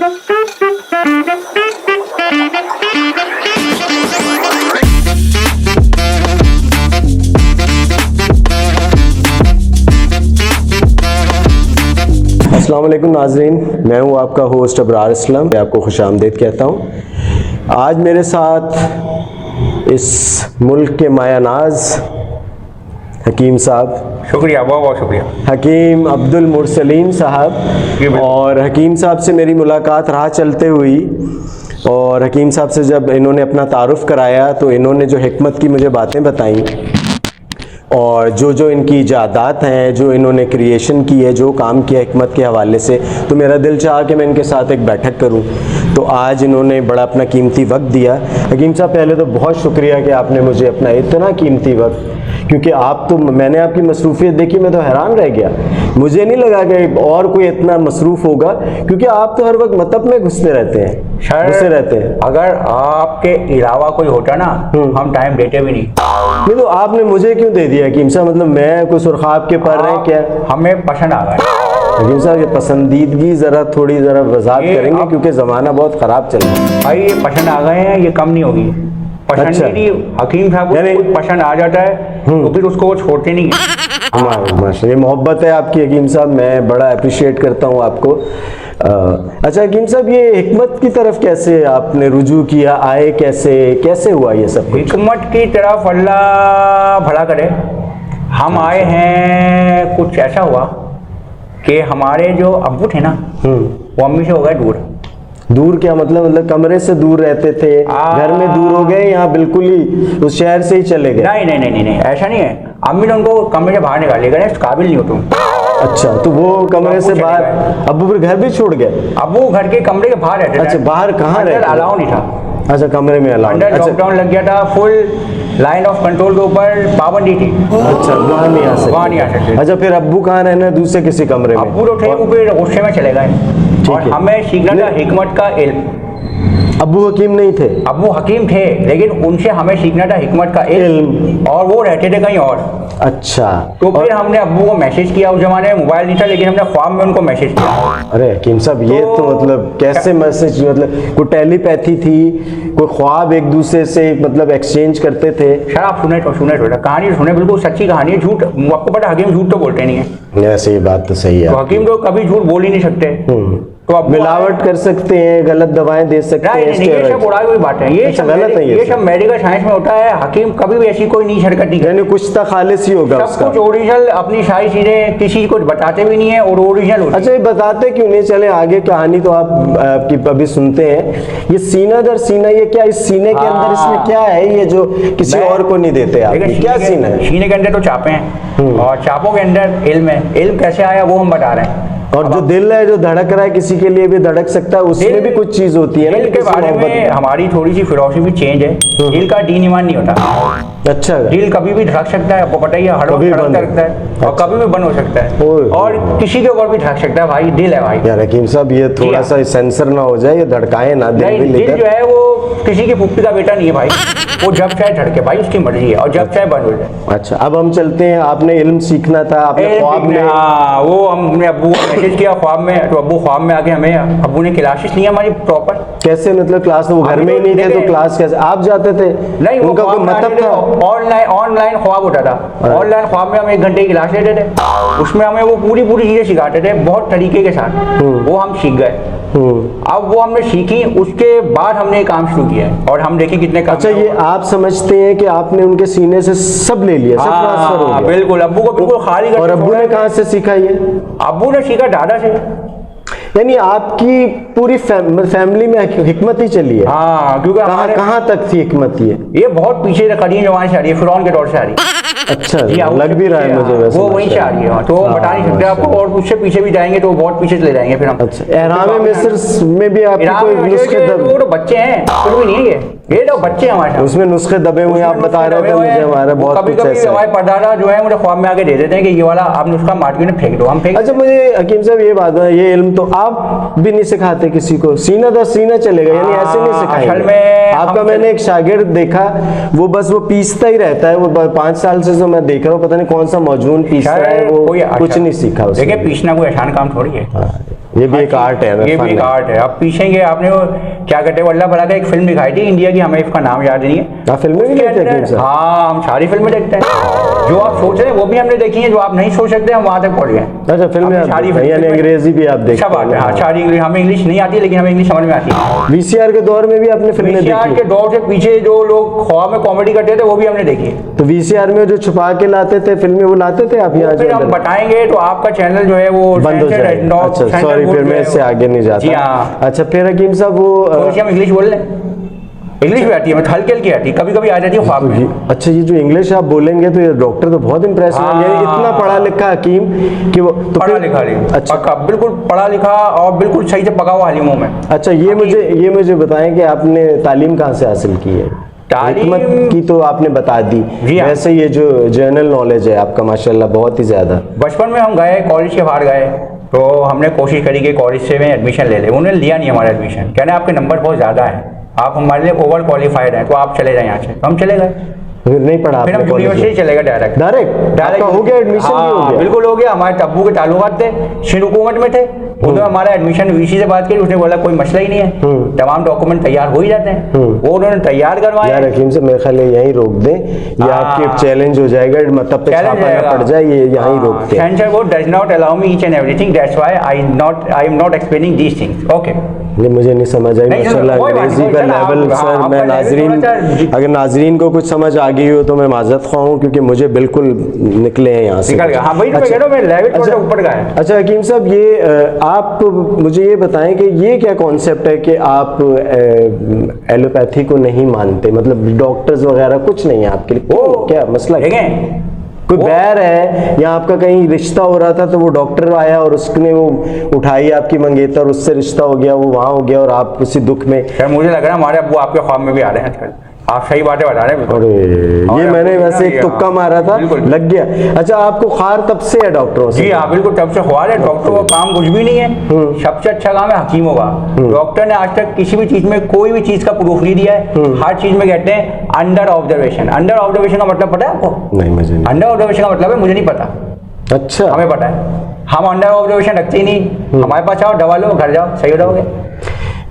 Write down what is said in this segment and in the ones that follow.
अस्सलाम वालेकुम नाज़रीन, मैं हूँ आपका होस्ट अबरार इस्लाम। मैं आपको खुशामदीद कहता हूँ। आज मेरे साथ इस मुल्क के मायानाज हकीम साहब, शुक्रिया, बहुत बहुत शुक्रिया, हकीम अब्दुल मुरसलीन साहब। और हकीम साहब से मेरी मुलाकात राह चलते हुई और हकीम साहब से जब इन्होंने अपना तारुफ़ कराया तो इन्होंने जो हिकमत की मुझे बातें बताई और जो इनकी इजादात हैं, जो इन्होंने क्रिएशन की है, जो काम किया हिकमत के हवाले से, तो मेरा दिल चाहा कि मैं इनके साथ एक बैठक करूं। तो आज इन्होंने बड़ा अपना कीमती वक्त दिया। हकीम साहब, पहले तो बहुत शुक्रिया कि आपने मुझे अपना इतना कीमती वक्त, क्योंकि आप तो, मैंने आपकी मसरूफियत देखी, मैं तो हैरान रह गया। मुझे नहीं लगा कि और कोई इतना मसरूफ़ होगा, क्योंकि आप तो हर वक्त मतलब में घुसते रहते हैं, घुसे रहते हैं। अगर आपके अलावा कोई होता ना, हम टाइम देते भी नहीं। तो आपने मुझे क्यों दे दिया हकीम साहब? मतलब मैं कोई सुरखाब के पर रहे क्या? हमें पसंद आ गया हकीम साहब, ये पसंदीदगी ज़रा वजाहत करेंगे, क्योंकि ज़माना बहुत ख़राब चल रहा है। भाई, ये पसंद आ गए हैं, ये कम नहीं होगी। पसंदीदी हकीम साहब को कुछ पसंद आ जाता है तो फिर उसको वो छोड़ते नहीं है। माशा, ये मोहब्बत है आपकी हकीम साहब, मैं बड़ा अप्रिशिएट करता हूँ आपको। अच्छा हकीम साहब, ये हिकमत की तरफ कैसे आपने रुजू किया, आए कैसे हुआ ये सब? हिकमत की तरफ अल्लाह भला करे। हम आए हैं, कुछ ऐसा हुआ कि हमारे जो अब्बू थे ना, वो अम्मी से हो गए दूर। दूर क्या मतलब कमरे से दूर रहते थे, घर में दूर हो गए, यहाँ बिल्कुल ही उस शहर से ही चले गए? नहीं, ऐसा नहीं है। अम्मी ने उनको कमरे से बाहर निकाल लिया, काबिल नहीं हो तुम। अच्छा, तो वो कमरे से बाहर, अब्बू फिर घर भी छोड़ गए? अब्बू घर के कमरे के बाहर रहते थे। अच्छा, बाहर कहाँ रहते? अलाउ नहीं था। अच्छा, कमरे में अलाउ। अंडर लॉकडाउन लग गया था, फुल लाइन ऑफ कंट्रोल के ऊपर पाबंदी थी। अच्छा, वहाँ नहीं आ सकते। अच्छा, फिर अब्बू कहाँ रहना, दूसरे किसी कमरे में? अब्बू तो थे, वो फिर गुस्से में चले गए। और हमें सीखना था हिकमत का इल्म। अब्बू हकीम नहीं थे? अब्बू हकीम थे, लेकिन उनसे हमें सीखना था हिकमत का इल्म, और वो रहते थे कहीं और। अच्छा, तो फिर हमने अब्बू को मैसेज किया। उस जमाने में मोबाइल नहीं था, लेकिन हमने ख्वाब में उनको मैसेज किया। अरे हकीम साहब, ये तो मतलब कैसे मैसेज? मतलब कोई टेलीपैथी थी, कोई ख्वाब एक दूसरे से मतलब एक्सचेंज करते थे? सर आप सुने कहानी सुने, बिल्कुल सच्ची कहानी है। झूठ, आपको पता हकीम झूठ तो बोलते नहीं है। ऐसे, ये बात तो सही है। तो हकीम तो कभी झूठ बोल ही नहीं सकते। तो अब मिलावट कर सकते हैं, गलत दवाएं दे सकते हैं। नहीं, ये सब उड़ाई हुई बात है। ये सब गलत है। ये सब मेडिकल साइंस में होता है। हकीम कभी भी ऐसी कोई नीच हरकत नहीं करता। कुछ तो खालिस ही होगा सब कुछ ओरिजिनल, अपनी सारी चीजें किसी को बताते भी नहीं है और ओरिजिनल। अच्छा, ये बताते क्यों नहीं? चले आगे कहानी तो आपकी अभी सुनते हैं। ये सीना दर सीना, ये क्या, इस सीने के अंदर इसमें क्या है ये जो किसी और को नहीं देते आप? क्या सीना है? सीने के अंदर तो चापे हैं, और चापों के अंदर इल्म है। इल्म कैसे आया वो हम बता रहे हैं। और जो दिल है, जो धड़क रहा है, किसी के लिए भी धड़क सकता है, उसमें भी कुछ चीज होती है ना। दिल के बारे में हमारी थोड़ी सी फिलॉसफी भी चेंज है। दिल का दीन ईमान नहीं होता। अच्छा, दिल कभी भी धड़क सकता है, आपको पता ही है, हर वक्त धड़कता रहता है। और कभी भी बंद हो सकता है, और किसी के ऊपर भी धड़क सकता है। भाई दिल है भाई। यार हकीम साहब, ये थोड़ा सा सेंसर ना हो जाए, ये धड़काए ना दिल भी लेकर। दिल जो है वो किसी की पुप्पी का बेटा नहीं है भाई। वो जब चाहे धड़के भाई, उसकी मर्जी है, और जब चाहे बंद हो जाए। अच्छा, अब हम चलते हैं। आपने इल्म सीखना था, आपने ख्वाब में, वो हमने अब्बू को मैसेज किया ख्वाब में, तो अब्बू ख्वाब में आके हमें, अब्बू ने क्लासेस ली हमारी प्रॉपर। कैसे मतलब क्लास? वो घर में ही नहीं थे तो क्लास कैसे? आप जाते थे? नहीं, उनका कोई मतलब था? ऑनलाइन ख्वाब होता था। ऑनलाइन ख्वाब में हम 1 घंटे की क्लास लेते थे। उसमें हमें वो पूरी चीजें सिखाते थे, बहुत तरीके के साथ। वो हम सीख गए। अब वो हमने सीखी, उसके बाद हमने ये काम शुरू किया है, और हम देखें कितने काम। अच्छा, ये आप समझते हैं कि आपने उनके सीने से सब ले लिया, सब ट्रांसफर हो गया? बिल्कुल, अब्बू को बिल्कुल खाली। और अब्बू ने कहाँ से सीखा ये? अब्बू ने सीखा दादा से। यानी आपकी पूरी फैमिली में हिकमत ही चली है? हाँ, क्योंकि कहाँ तक थी हिकमत? ये बहुत पीछे कदीम जमाने से आ रही है, फिरौन के दौर से आ रही है। अच्छा, लग भी रहा है मुझे वैसे। वो वहीं से आ रही है, तो बता नहीं सकते आपको। और उससे पीछे भी जाएंगे तो बहुत पीछे चले जाएंगे फिर हम। अच्छा, एहराम मिस्र में भी आपके कोई नुस्खे वो तो बच्चे हैं, कुछ भी नहीं है ये तो बच्चे हमारे, उसमें नुस्खे दबे हुए हैं। आप बता रहे थे मुझे, हमारे बहुत कभी कभी हमारे परदादा जो है मुझे ख्वाब में आके दे देते हैं कि ये वाला आप नुस्खा मार्केट में फेंक दो, हम फेंक। अच्छा, मुझे हकीम साहब ये बात है, ये इल्म तो आप भी नहीं सिखाते किसी को? सीना दर सीना चलेगा, यानी ऐसे नहीं सिखाएंगे? असल में आपका मैंने एक शागिर्द देखा, वो बस वो पीसता ही रहता है। वो 5 साल से जो मैं देख रहा हूँ, पता नहीं कौन सा मौजून पीस रहा है, वो कुछ नहीं सीखा उसने। देखिए, पीसना कोई आसान काम थोड़ी है। ये भी एक आर्ट है, ये भी एक आर्ट है। आप पीछेंगे, आपने वो क्या कहते हैं अल्लाह भला का एक फिल्म दिखाई थी इंडिया की, हमें इसका नाम याद नहीं है। आप फिल्में भी देखते हैं सर? हाँ, हम सारी फिल्में देखते हैं। जो आप सोच रहे हैं वो भी हमने देखी है, जो आप नहीं सोच सकते हम वहाँ तक पहुँच गए। अच्छा, फिल्में सारी यानी अंग्रेजी भी आप देखते सब आते हैं? हाँ, सारी इंग्लिश, हमें इंग्लिश नहीं आती लेकिन हमें इंग्लिश समझ में आती है। वीसीआर के दौर में भी आपने फिल्में देखी? वीसीआर के दौर से पीछे जो लोग ख्वाब में कॉमेडी करते थे वो भी हमने देखी है। तो वीसीआर में जो छुपा के लाते थे फिल्में, वो लाते थे आप यहाँ? फिर हम बताएंगे तो आपका चैनल जो है वो बंद हो जाए। अच्छा, सॉरी, फिर मैं इससे आगे नहीं जाता। जी हाँ। अच्छा, फिर हकीम साहब वो हम इंग्लिश बोल रहे हैं, इंग्लिश भी आती है, हल्की हल्की आती है, कभी कभी आ जाती है ख्वाब में। अच्छा, ये जो इंग्लिश आप बोलेंगे तो ये डॉक्टर तो बहुत इंप्रेस हुआ, ये इतना पढ़ा लिखा हकीम कि वो तो पढ़ा लिखा अच्छा, पक्का, बिल्कुल पढ़ा लिखा और बिल्कुल सही से पका हुआ हालिमों में। अच्छा, ये मुझे बताएं कि आपने तालीम कहाँ से हासिल की है? तालीम हिकमत की तो आपने बता दी, वैसे ये जो जनरल नॉलेज है आपका माशाल्लाह बहुत ही ज्यादा। बचपन में हम गए कॉलेज के बाहर गए तो हमने कोशिश करी कि कॉलेज से में एडमिशन ले ले, उन्होंने लिया नहीं हमारा एडमिशन, कहने आपके नंबर बहुत ज़्यादा है, आप हमारे लिए ओवर क्वालिफाइड हैं, तो आप चले जाए यहाँ से। तो हम चले गए, फिर नहीं पढ़ा, फिर हम यूनिवर्सिटी चले गए डायरेक्ट हो गया एडमिशन? हाँ, बिल्कुल हो गया। हमारे तब्बू के ताल्लुकात थे, सिंध हुकूमत में थे, उन्होंने हमारा एडमिशन वीसी से बात की, उसने बोला कोई मसला ही नहीं है, तमाम डॉक्यूमेंट तैयार हो ही जाते हैं, वो उन्होंने तैयार करवाया। यार हकीम से मेरे ख्याल है यहीं रोक दें, ये आपके चैलेंज हो जाएगा, मतलब पे छापा ना पड़ जाए, ये यहीं रोकते हैं। Censor board does not allow me each and everything, that's why I am not explaining these things. Okay, ये मुझे नहीं समझ आई माशाल्लाह, अंग्रेजी का लेवल सर, मैं नाजरीन, अगर नाजरीन को कुछ समझ आ गई हो तो मैं माजरत ख्वाह हूं, क्योंकि मुझे बिल्कुल निकले हैं यहाँ से। हाँ भाई, अच्छा, ऊपर का है। अच्छा हकीम साहब, ये आप मुझे ये बताएं कि ये क्या कॉन्सेप्ट है कि आप एलोपैथी को नहीं मानते, मतलब डॉक्टर्स वगैरह कुछ नहीं है आपके लिए? ओ, क्या मसला है? कोई बैर है या आपका कहीं रिश्ता हो रहा था तो वो डॉक्टर आया और उसने वो उठाई आपकी मंगेतर, उससे रिश्ता हो गया, वो वहां हो गया और आप उसी दुख में? मुझे लग रहा है हमारे अब्बू आपके ख्वाब में भी आ रहे हैं आजकल, आप सही बातें बता रहे हैं। अरे ये मैंने वैसे एक तुक्का मारा था, लग गया। अच्छा, आपको खार तब से है डॉक्टरों से? जी हाँ, बिल्कुल तब से ख्वार है। डॉक्टरों का काम कुछ भी नहीं है, सबसे अच्छा काम है हकीमों का। डॉक्टर ने आज तक किसी भी चीज में कोई भी चीज का प्रूफ नहीं दिया है, हर चीज में कहते हैं अंडर ऑब्जर्वेशन। अंडर ऑब्जर्वेशन का मतलब पता है आपको? नहीं, मुझे नहीं। अंडर ऑब्जर्वेशन का मतलब है मुझे नहीं पता। अच्छा, हमें पता है, हम अंडर ऑब्जर्वेशन रखते ही नहीं। हमारे पास आओ, दवा लो, घर जाओ, सही हो जाओगे।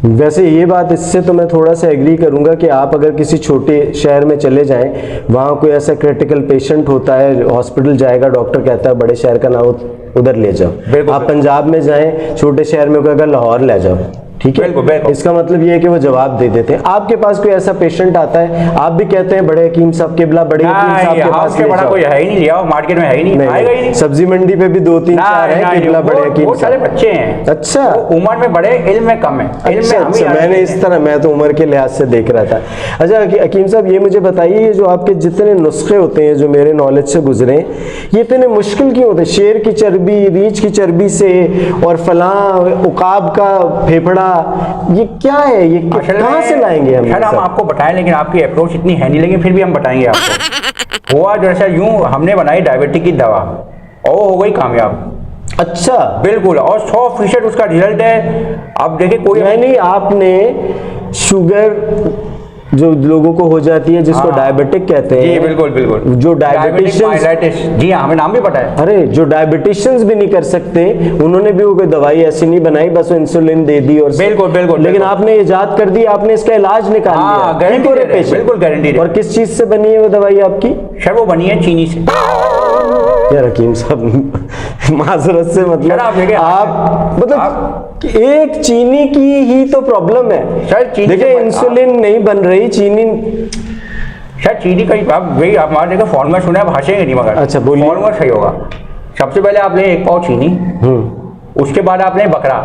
वैसे ये बात, इससे तो मैं थोड़ा सा एग्री करूंगा कि आप अगर किसी छोटे शहर में चले जाएं, वहाँ कोई ऐसा क्रिटिकल पेशेंट होता है, हॉस्पिटल जाएगा, डॉक्टर कहता है बड़े शहर का ना उधर ले जाओ। आप पंजाब में जाएं, छोटे शहर में कोई अगर लाहौर ले जाओ, ठीक है, इसका मतलब ये है कि वो जवाब दे देते हैं। आपके पास कोई ऐसा पेशेंट आता है, आप भी कहते हैं बड़े हकीम साहब केबला, बड़े हकीम साहब के पास ले जाओ? कोई है ही नहीं, लिया मार्केट में है ही नहीं, आएगा ही नहीं। सब्जी मंडी पे भी 2-3-4 हैं केबला बड़े हकीम, बहुत सारे बच्चे हैं। अच्छा, उम्र में बड़े, इल्म में कम है। अच्छा, मैंने इस तरह, मैं तो उम्र के लिहाज से देख रहा था। अच्छा हकीम साहब, ये मुझे बताइए, ये जो आपके जितने नुस्खे होते हैं जो मेरे नॉलेज से गुजरे, ये इतने मुश्किल क्यों होते हैं? शेर की चर्बी, रीछ की चर्बी से, और फलां उकाब का फेफड़ा, ये क्या है? ये कहाँ से लाएंगे हम? हम आपको बताएं, लेकिन आपकी अप्रोच इतनी है नहीं, लेकिन फिर भी हम बताएंगे आपको। हुआ दरअसल यूं, हमने बनाई डायबिटिक की दवा और वो हो गई कामयाब। अच्छा, बिल्कुल, और 100% उसका रिजल्ट है। अब देखिए, कोई नहीं, आपने शुगर जो लोगों को हो जाती है, जिसको डायबिटिक कहते हैं, जी बिल्कुल बिल्कुल, जो डायबिटिशियंस, जी हाँ, हमें नाम भी पता है। अरे जो डायबिटिशियंस भी नहीं कर सकते, उन्होंने भी वो कोई दवाई ऐसी नहीं बनाई, बस वो इंसुलिन दे दी और बिल्कुल बिल्कुल, लेकिन आपने इजाद कर दी, आपने इसका इलाज निकाल लिया। बिल्कुल गारंटी। और किस चीज से बनी है वो दवाई आपकी? सर वो बनी है चीनी से। यार हकीम साहब, माजरत से मतलब आप मतलब एक चीनी की ही तो प्रॉब्लम है सर। देखिए, इंसुलिन नहीं बन रही, चीनी सर, चीनी का वही आप हमारे देखो फॉर्मूला सुना है, भाषेंगे नहीं मगर। अच्छा बोलिए, फॉर्मूला सही होगा। सबसे पहले आप ले 1 पाव चीनी, उसके बाद आप ले बकरा।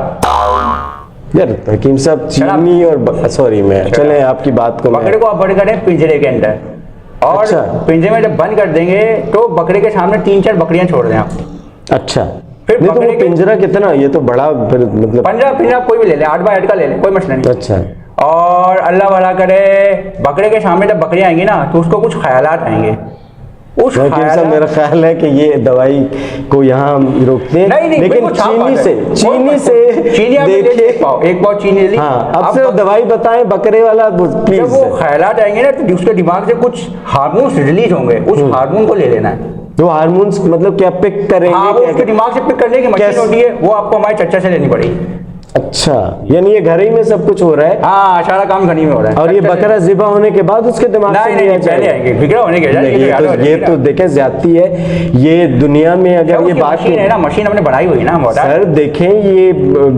यार हकीम साहब, चीनी और सॉरी, मैं चले आपकी बात को, बकरे को आप बंद करें पिंजरे के अंदर, और अच्छा, पिंजरे में जब बंद कर देंगे तो बकरे के सामने 3-4 बकरियां छोड़ दें आप। अच्छा, फिर नहीं तो वो पिंजरा कितना, ये तो बड़ा, मतलब 15 पिंजरा कोई भी ले ले, 8 बाय 8 का ले ले, कोई मसला नहीं। अच्छा, और अल्लाह भला करे, बकरे के सामने जब बकरियां आएंगी ना तो उसको कुछ ख्यालात आएंगे। उस मेरा ख्याल है कि ये दवाई को यहाँ रोकते हैं, नहीं, लेकिन चीनी से देखिए, 1 पाव चीनी ली। हाँ, अब सिर्फ दवाई बताएं बकरे वाला प्लीज। वो ख्यालात आएंगे ना तो उसके दिमाग से कुछ हार्मोन्स रिलीज होंगे, उस हार्मोन को ले लेना है। वो हार्मोन्स मतलब क्या पिक करेंगे? हाँ, वो उसके दिमाग से पिक करने की मशीन कैसे? होती है, वो आपको हमारे चच्चा से लेनी पड़ेगी। अच्छा, यानी ये घर ही में सब कुछ हो रहा है? हाँ, सारा काम घनी में हो रहा है। और ये बकरा ज़िबा होने के बाद उसके दिमाग से नहीं, लिया पहले आएंगे, फिक्र होने के ये तो देखें ज्यादती है ये दुनिया में। अगर ये बात मशीन है ना, मशीन हमने बनाई हुई है ना सर, देखें ये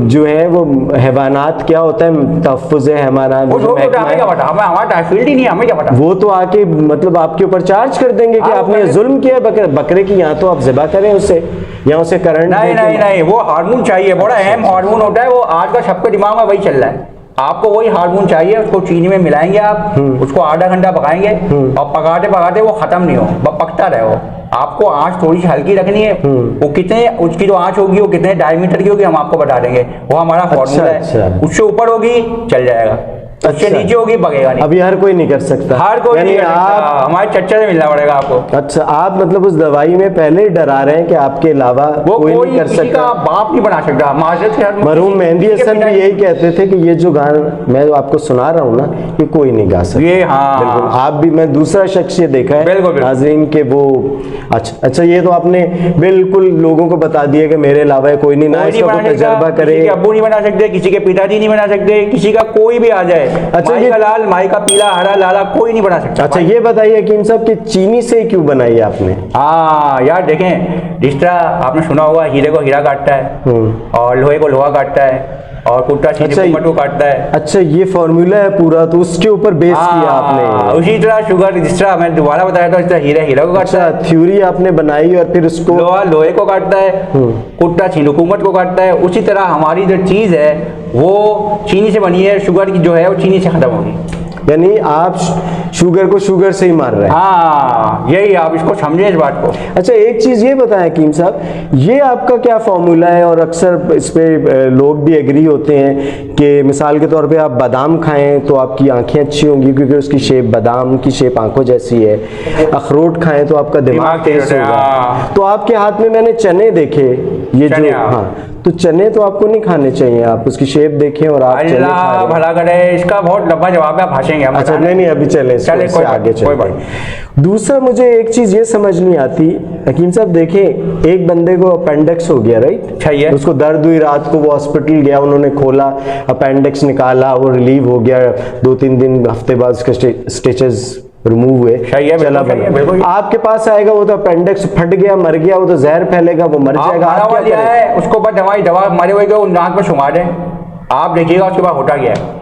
जो है वो हैवानात क्या होता है, तहफ़्फ़ुज़ है हमारा, हमें क्या पता, हमारा फील्ड ही नहीं है, हमें क्या पता। वो तो आके मतलब आपके ऊपर चार्ज कर देंगे कि आपने जुल्म किया है बकरे की, यहाँ तो आप ज़िबा करें उसे या उसे करंट। नहीं, वो हार्मोन चाहिए, बड़ा अहम हार्मोन होता है वो, आज का सबके दिमाग में वही चल रहा है। आपको वही हार्मोन चाहिए, उसको चीनी में मिलाएंगे आप, उसको आधा घंटा पकाएंगे और पकाते पकाते वो खत्म नहीं हो, पकता रहे हो। आपको आंच थोड़ी सी हल्की रखनी है, वो कितने उसकी जो आंच होगी वो कितने डायमीटर की होगी हम आपको बता देंगे, वो हमारा फॉर्मूला है। उससे ऊपर होगी चल जाएगा, उससे नीचे होगी बगेगा नहीं। अभी हर कोई नहीं कर सकता, हर कोई नहीं कर सकता, हमारे चच्चा से मिलना पड़ेगा आपको। अच्छा, आप मतलब उस दवाई में पहले ही डरा रहे हैं कि आपके अलावा वो कोई नहीं कर किसी सकता, का बाप नहीं बना सकता। मरहूम मेहंदी हसन भी यही कहते थे कि ये जो गाना मैं आपको सुना रहा हूँ ना, ये कोई नहीं गा सकता। ये हाँ, बिल्कुल। आप भी, मैं दूसरा शख्स ये देखा है बिल्कुल। नाज़रीन के वो अच्छा, ये तो आपने बिल्कुल लोगों को बता दिया कि मेरे अलावा कोई नहीं, ना इसका कोई तजर्बा करे। किसी के अब्बू नहीं बना सकते, किसी के पिताजी नहीं बना सकते, किसी का कोई भी आ जाए। अच्छा, ये लाल, माई का पीला, हरा, लाला, कोई नहीं बना सकता। अच्छा, ये बताइए हकीम साहब कि चीनी से क्यों बनाई आपने? हाँ यार, देखें, जिस तरह आपने सुना होगा हीरे को हीरा काटता है और लोहे को लोहा काटता है और कुत्ता चीनी को काटता है। अच्छा, ये फॉर्मूला है पूरा, तो उसके ऊपर बेस किया आपने। उसी तरह शुगर, जिस तरह मैं दोबारा बताया था, इस तरह हीरा हीरा को काटता है। थ्योरी आपने बनाई और फिर उसको लोहा लोहे को काटता है, कुत्ता चीनी हुकूमत को काटता है। उसी तरह हमारी जो चीज़ है वो चीनी से बनी है, शुगर की जो है वो चीनी से खत्म होगी। यानी आप शुगर को शुगर से ही मार रहे हैं। हाँ, यही आप इसको समझे इस बात को। अच्छा, एक चीज़ ये बताएं हकीम साहब, ये आपका क्या फॉर्मूला है? और अक्सर इस पे लोग भी एग्री होते हैं कि मिसाल के तौर पे आप बादाम खाएं तो आपकी आंखें अच्छी होंगी क्योंकि उसकी शेप, बादाम की शेप आंखों जैसी है। अखरोट खाएं तो आपका दिमाग तेज होगा। तो आपके हाथ में मैंने चने देखे, ये जो, हाँ, तो चने तो आपको नहीं खाने चाहिए, आप उसकी शेप देखें और आप चने खा रहे हैं। भला करे, इसका बहुत लंबा जवाब है, आप हंसेंगे। अच्छा, नहीं, अभी चले आगे चले। दूसरा, मुझे एक चीज ये समझ नहीं आती हकीम साहब, देखें, एक बंदे को अपेंडिक्स हो गया, राइट? उसको दर्द हुई, रात को वो हॉस्पिटल गया, उन्होंने खोला, अपेंडिक्स निकाला, वो रिलीव हो गया, 2-3 दिन हफ्ते बाद उसके स्टिचेस रिमूव हुए, चला बना। आपके पास आएगा, वो तो अपेंडिक्स फट गया, मर गया, वो तो जहर फैलेगा, वो मर जाएगा। आप क्या करें? उसको बस दवा मरे हुए को नाक में सुंघा दें, आप देखिएगा उसके बाद होता क्या है।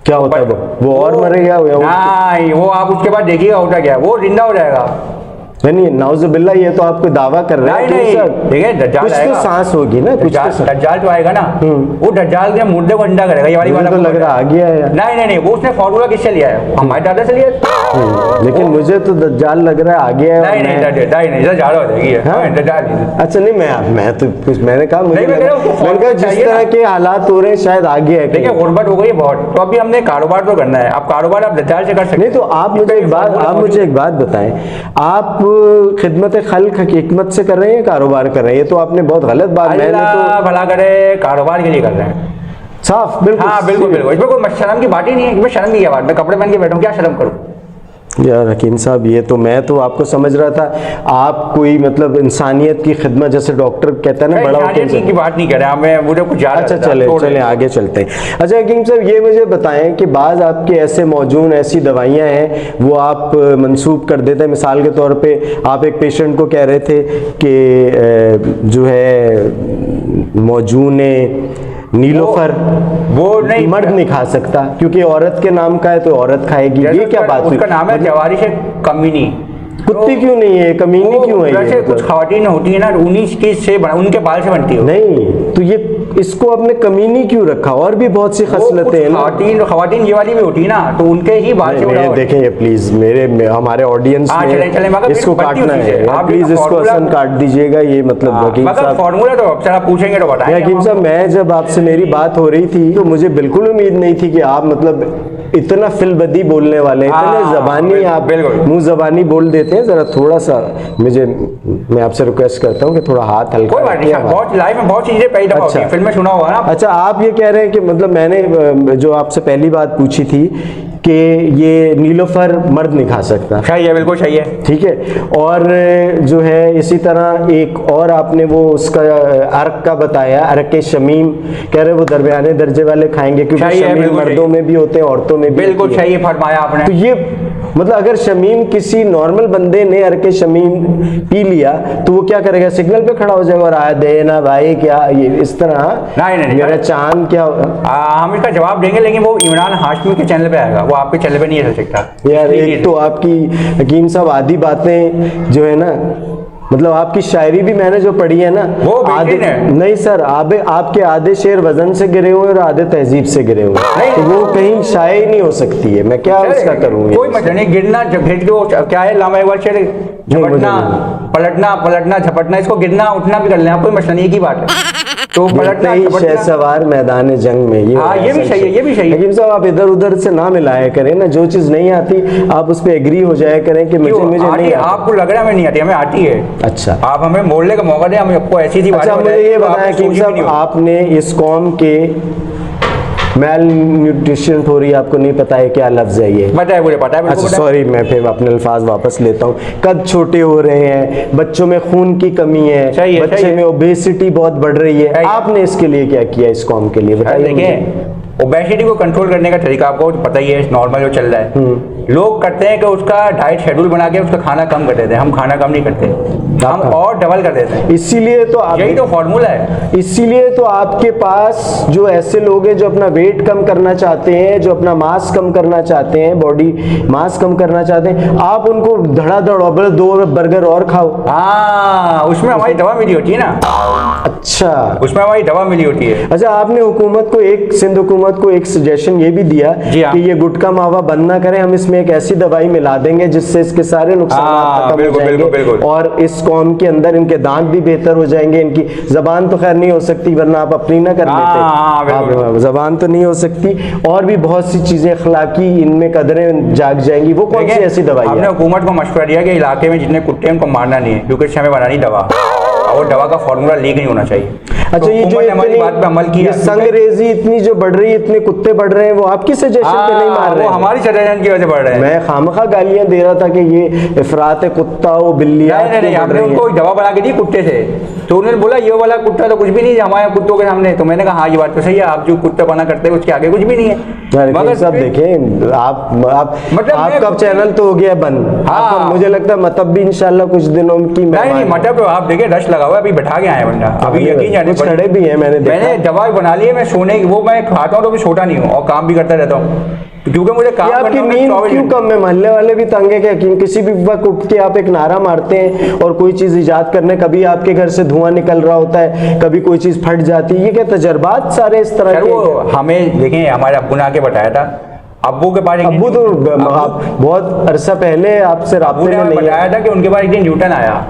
क्या होता है? वो और मरेगा? नहीं, वो आप उसके बाद देखिएगा होता क्या है, वो जिंदा हो जाएगा। नहीं, नाउज़ुबिल्लाह, ये तो आपको दावा कर रहे हैं। नहीं, देखिए, दज्जाल कुछ तो सांस होगी ना, कुछ दज्जाल तो आएगा ना, वो दज्जाल के मुर्दे को जिंदा करेगा। ये वाली बात तो लग रहा आ गया है। नहीं, वो उसने फॉर्मूला किससे लिया है? हमारे दादा से लिया। लेकिन मुझे तो दज्जाल लग रहा है आ गया है। नहीं, दज्जाल हो जाएगी। अच्छा, नहीं, मैं तो कुछ मैंने कहा, मुझे लगा जिस तरह के हालात हो रहे हैं शायद आ गया है। देखिए, गुर्बत हो गई बहुत, तो अभी हमने कारोबार तो करना है। अब कारोबार आप दज्जाल से कर सकते हैं। नहीं, तो आप मुझे एक बात बताएं, आप खिदमत खल्क हिकमत से कर रहे हैं या कारोबार कर रहे हैं? ये तो आपने बहुत गलत बात, मैंने तो भला करे, कारोबार के लिए कर रहे हैं। साफ, बिल्कुल। हाँ, बिल्कुल। इसमें कोई शर्म की बात ही नहीं है। मैं शर्म की क्या बात, मैं कपड़े पहन के बैठूं, क्या शर्म करूं? यार हकीम साहब, ये तो मैं तो आपको समझ रहा था आप कोई मतलब इंसानियत की खिदमत, जैसे डॉक्टर कहता है ना, बड़ा इंसानियत की बात नहीं कर रहा मैं, मुझे कुछ ज्यादा। अच्छा, चले आगे चलते हैं। अच्छा हकीम साहब, ये मुझे बताएं कि बाज़ आपके ऐसे मौजूद ऐसी दवाइयाँ हैं वो आप मंसूब कर देते हैं। मिसाल के तौर पे आप एक पेशेंट को कह रहे थे कि जो है मौजूद नीलोफर वो नहीं, मर्द नहीं खा सकता क्योंकि औरत के नाम का है तो औरत खाएगी। ये क्या बात हुई? उसका नाम है जवारिश कमीनी। कुत्ती क्यों नहीं है, कमीनी क्यों है? जैसे कुछ खवातीन होती है ना, उन्हीं से उनके बाल से बनती है। नहीं, तो ये इसको आपने कमीनी क्यों रखा? और भी बहुत सी खसलतें हैं। खवातीन ये वाली भी होती है ना, तो उनके ही बाल से। देखें प्लीज, हमारे ऑडियंस में इसको काटना है, आप प्लीज इसको असन काट दीजिएगा। ये मतलब हकीम साहब फॉर्मूला तो आप पूछेंगे तो बताएंगे। हकीम साहब, मैं जब आपसे मेरी बात हो रही थी तो मुझे बिल्कुल उम्मीद नहीं थी कि आप मतलब इतना फिलबदी बोलने वाले, इतने जबानी, आप मुंह जबानी बोल देते हैं। जरा थोड़ा सा मैं आपसे रिक्वेस्ट करता हूँ कि थोड़ा हाथ हल्का। बहुत लाइफ में बहुत चीजें पैदा होती हैं। फिल्में सुना होगा ना। अच्छा, आप ये कह रहे हैं कि मतलब मैंने जो आपसे पहली बात पूछी थी कि ये नीलोफर मर्द नहीं खा सकता, सही है, बिल्कुल सही है। ठीक है। और जो है इसी तरह एक और आपने वो उसका अर्क का बताया, अर्क के शमीम, कह रहे वो दरमियाने दर्जे वाले खाएंगे क्योंकि सही है, शमीम बिल्कुल मर्दों में भी होते हैं औरतों में भी बिल्कुल होती है। सही फरमाया आपने। तो ये मतलब अगर शमीम किसी नॉर्मल बंदे ने अर्क शमीम पी लिया तो वो क्या करेगा, सिग्नल पे खड़ा हो जाएगा और आ दे ना भाई क्या, ये इस तरह नहीं, मेरा चांद क्या हम इसका जवाब देंगे, लेकिन वो इमरान हाशमी के चैनल पे आएगा, वो आपके चैनल पे नहीं चल सकता यार। एक तो आपकी हकीम साहब आधी बातें जो है ना, मतलब आपकी शायरी भी मैंने जो पढ़ी है ना, वो आधे बेहतरीन है। नहीं सर, आपके आधे शेर वजन से गिरे हुए और आधे तहजीब से गिरे हुए, नहीं। तो वो कहीं शायरी नहीं हो सकती है, मैं क्या उसका करूँ। कोई मतलब नहीं, गिरना घिट के वो क्या है, लामा इकबाल शेर, झपटना पलटना झपटना, इसको गिरना उठना भी कर लें आप, कोई मसला नहीं, एक ही बात है। तो पलटना ही झपटना, शहसवार मैदान जंग में, ये हाँ, ये भी सही है, ये भी सही है। हकीम साहब आप इधर उधर से ना मिलाया करें ना, जो चीज नहीं आती आप उस पर एग्री हो जाया करें कि मुझे क्यों? नहीं आती, आती। आपको लग रहा है हमें नहीं आती, हमें आती है। अच्छा, आप हमें बोलने का मौका दें, हम आपको ऐसी सी अच्छा, बातें मुझे ये बताएं, बताया आपको कि सोची भी साहब नहीं होगी। आपने इस कौम के मेल न्यूट्रिशन थोड़ी आपको नहीं पता है क्या लफ्ज है ये? पता है, मुझे पता है, बिल्कुल अच्छा पता है। सॉरी, मैं फिर अपने अल्फाज वापस लेता हूँ। कद छोटे हो रहे हैं, बच्चों में खून की कमी है, सही है, सही बच्चे है। में ओबेसिटी बहुत बढ़ रही है, सही है। आपने इसके लिए क्या किया इस कौम के लिए बताइए मुझे। देखिए, ओबेसिटी को कंट्रोल करने का तरीका आपको तो पता ही है, नॉर्मल जो चल रहा है। लोग करते हैं कि उसका डाइट शेड्यूल बना के उसका खाना कम कर देते हैं, हम खाना कम नहीं करते, हम और डबल कर देते हैं। इसीलिए तो यही तो फॉर्मूला है। इसीलिए तो आपके पास जो ऐसे लोग हैं जो अपना वेट कम करना चाहते हैं, जो अपना मास कम करना चाहते हैं, बॉडी मास कम करना चाहते हैं, आप उनको धड़ाधड़ और 2 बर्गर और खाओ। हाँ, उसमें हमारी दवा मिली होती है ना। अच्छा, उसमें हमारी दवा मिली होती है। अच्छा, आपने हुकूमत को सिंध हुकूमत को एक सजेशन ये भी दिया जी हाँ। कि ये गुटखा मावा बंद ना करें, हम इसमें एक ऐसी दवाई मिला देंगे जिससे इसके सारे नुकसान खत्म हो बिल्कुल, जाएंगे, बिल्कुल, बिल्कुल। और इस कौम के अंदर इनके दांत भी बेहतर हो जाएंगे, इनकी जबान तो खैर नहीं हो सकती वरना आप अपनी ना कर लेते, आप जबान तो नहीं हो सकती, और भी बहुत सी चीजें अखलाकी इनमें कदरें जाग जाएंगी। वो कौन सी ऐसी दवाई हमने है? हुकूमत को मशवरा दिया कि इलाके में जितने कुत्ते हैं उनको मारना नहीं है, क्योंकि इससे हमें बनानी दवा, और वो दवा का फॉर्मूला लीक नहीं होना चाहिए। अच्छा, तो ये जो हुकूमत ने हमारी बात पे अमल किया, संगरेजी इतनी जो बढ़ रही है, इतने कुत्ते बढ़ रहे हैं, वो आपकी सजेशन पे नहीं मार रहे वो हैं? हमारी सजेशन की वजह से बढ़ रहे हैं। मैं खामखा गालियां दे रहा था कि ये इफरात कुत्ता हो बिल्लियां नहीं, हमने उनको एक दवा बना के दी कुत्ते से, तो उन्होंने बोला ये वाला कुत्ता तो कुछ भी नहीं है हमारे कुत्तों के सामने। तो मैंने कहा हाँ, ये बात तो सही है, आप जो कुत्ता बना करते हैं उसके आगे कुछ भी नहीं है। मगर सब देखें आप मतलब आपका चैनल तो हो गया बंद। हाँ, मुझे लगता है मतलब भी इंशाल्लाह कुछ दिनों की नहीं, मतलब आप देखिए रश लगा हुआ है, अभी बैठा के आए बंदा, अभी यकीन जाने कुछ खड़े भी हैं, मैंने दवा बना ली है, मैं सोने की वो मैं खाता हूँ तो भी सोता नहीं हूँ और काम भी करता रहता हूँ, क्योंकि मुझे काम आपकी करना नींद 24 क्यों कम है? मोहल्ले वाले भी तंग है कि किसी भी वक्त उठ के आप एक नारा मारते हैं और कोई चीज इजाद करने, कभी आपके घर से धुआं निकल रहा होता है, कभी कोई चीज फट जाती है, ये क्या तजर्बात सारे इस तरह के? वो हमें देखें, हमारे अब्बू ने आके बताया था, अब्बू के पास अब्बू तो आप बहुत अरसा पहले आपसे राब्ते में नहीं बताया था कि उनके पास एक दिन न्यूटन आया,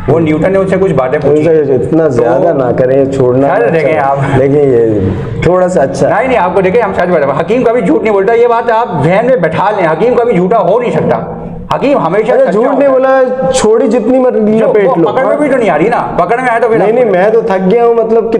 वो न्यूटन ने उससे कुछ बातें पूछी। इतना ज्यादा ना करें, छोड़ना देखें आप, लेकिन ये थोड़ा सा अच्छा नहीं, आपको देखें, हम सच बता, हकीम कभी झूठ नहीं बोलता, ये बात आप ध्यान में बैठा लें, हकीम कभी झूठा हो नहीं सकता, हकीम हमेशा झूठ नहीं बोला, छोड़ी जितनी मर्जी लपेट लो। पकड़ में भी तो नहीं आ रही ना, पकड़ में आया तो फिर नहीं, मैं तो थक गया हूँ, मतलब